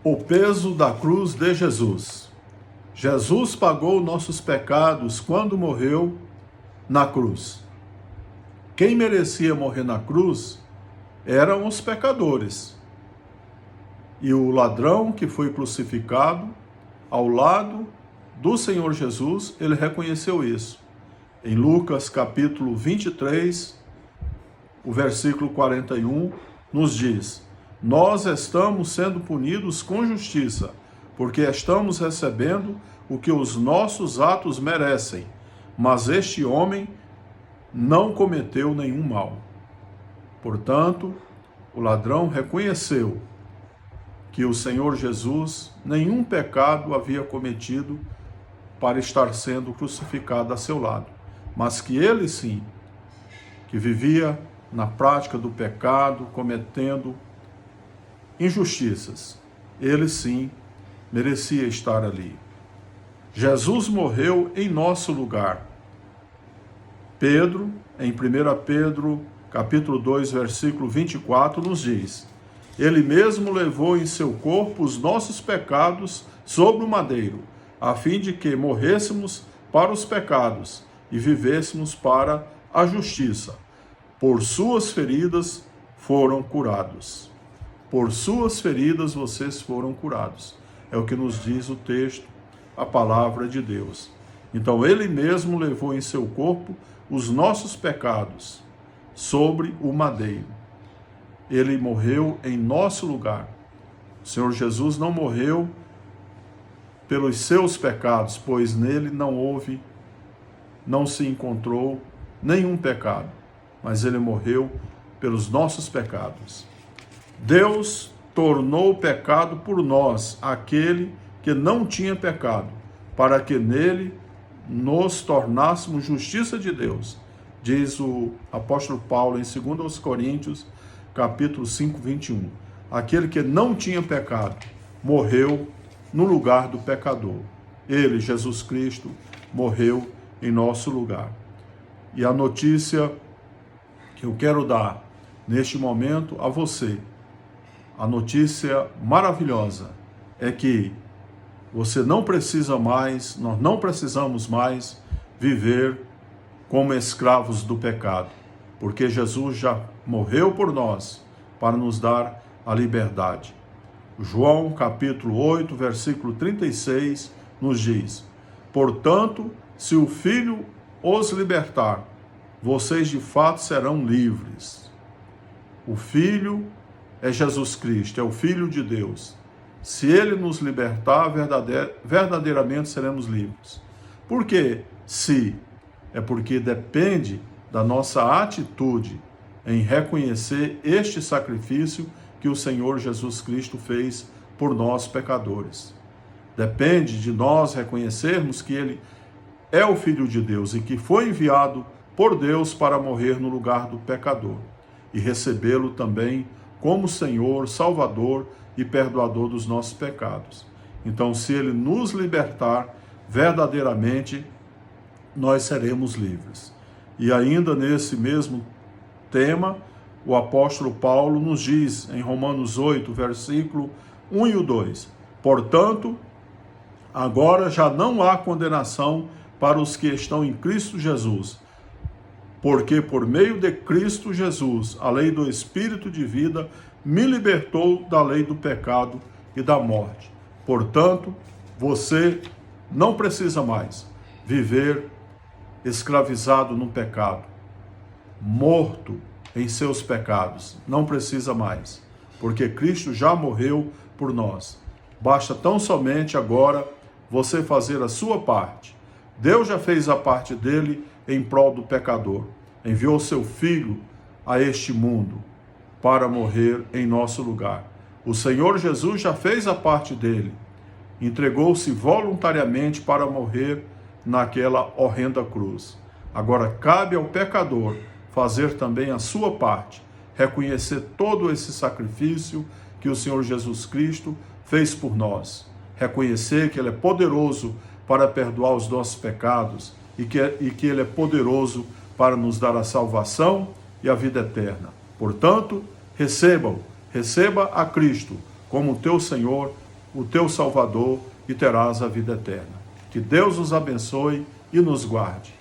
O peso da cruz de Jesus. Jesus pagou nossos pecados quando morreu na cruz. Quem merecia morrer na cruz eram os pecadores. E o ladrão que foi crucificado ao lado do Senhor Jesus, ele reconheceu isso. Em Lucas capítulo 23, o versículo 41, nos diz: nós estamos sendo punidos com justiça, porque estamos recebendo o que os nossos atos merecem, mas este homem não cometeu nenhum mal. Portanto, o ladrão reconheceu que o Senhor Jesus nenhum pecado havia cometido para estar sendo crucificado a seu lado, mas que ele sim, que vivia na prática do pecado, cometendo injustiças, ele sim merecia estar ali. Jesus morreu em nosso lugar. Pedro, em 1 Pedro, capítulo 2, versículo 24, nos diz: ele mesmo levou em seu corpo os nossos pecados sobre o madeiro, a fim de que morrêssemos para os pecados e vivêssemos para a justiça. Por suas feridas foram curados. Por suas feridas vocês foram curados. É o que nos diz o texto, a palavra de Deus. Então ele mesmo levou em seu corpo os nossos pecados sobre o madeiro. Ele morreu em nosso lugar. O Senhor Jesus não morreu pelos seus pecados, pois nele não se encontrou nenhum pecado, mas ele morreu pelos nossos pecados. Deus tornou pecado por nós aquele que não tinha pecado, para que nele nos tornássemos justiça de Deus, diz o apóstolo Paulo em 2 Coríntios, capítulo 5, 21. Aquele que não tinha pecado morreu no lugar do pecador. Ele, Jesus Cristo, morreu em nosso lugar. E a notícia que eu quero dar neste momento a você, a notícia maravilhosa, é que você não precisa mais, nós não precisamos mais viver como escravos do pecado, porque Jesus já morreu por nós para nos dar a liberdade. João capítulo 8, versículo 36 nos diz: portanto, se o Filho os libertar, vocês de fato serão livres. O Filho é Jesus Cristo, é o Filho de Deus. Se ele nos libertar, verdadeiramente seremos livres. Por quê? Se é porque depende da nossa atitude em reconhecer este sacrifício que o Senhor Jesus Cristo fez por nós pecadores. Depende de nós reconhecermos que ele é o Filho de Deus e que foi enviado por Deus para morrer no lugar do pecador e recebê-lo também como Senhor, Salvador e perdoador dos nossos pecados. Então, se ele nos libertar, verdadeiramente nós seremos livres. E ainda nesse mesmo tema, o apóstolo Paulo nos diz em Romanos 8, versículo 1 e 2: portanto, agora já não há condenação para os que estão em Cristo Jesus, porque por meio de Cristo Jesus, a lei do Espírito de vida me libertou da lei do pecado e da morte. Portanto, você não precisa mais viver escravizado no pecado, morto em seus pecados. Não precisa mais, porque Cristo já morreu por nós. Basta tão somente agora você fazer a sua parte. Deus já fez a parte dele em prol do pecador. Enviou seu Filho a este mundo para morrer em nosso lugar. O Senhor Jesus já fez a parte dele. Entregou-se voluntariamente para morrer naquela horrenda cruz. Agora cabe ao pecador fazer também a sua parte, reconhecer todo esse sacrifício que o Senhor Jesus Cristo fez por nós, reconhecer que ele é poderoso para perdoar os nossos pecados e que ele é poderoso para nos dar a salvação e a vida eterna. Portanto, receba a Cristo como teu Senhor, o teu Salvador e terás a vida eterna. Que Deus nos abençoe e nos guarde.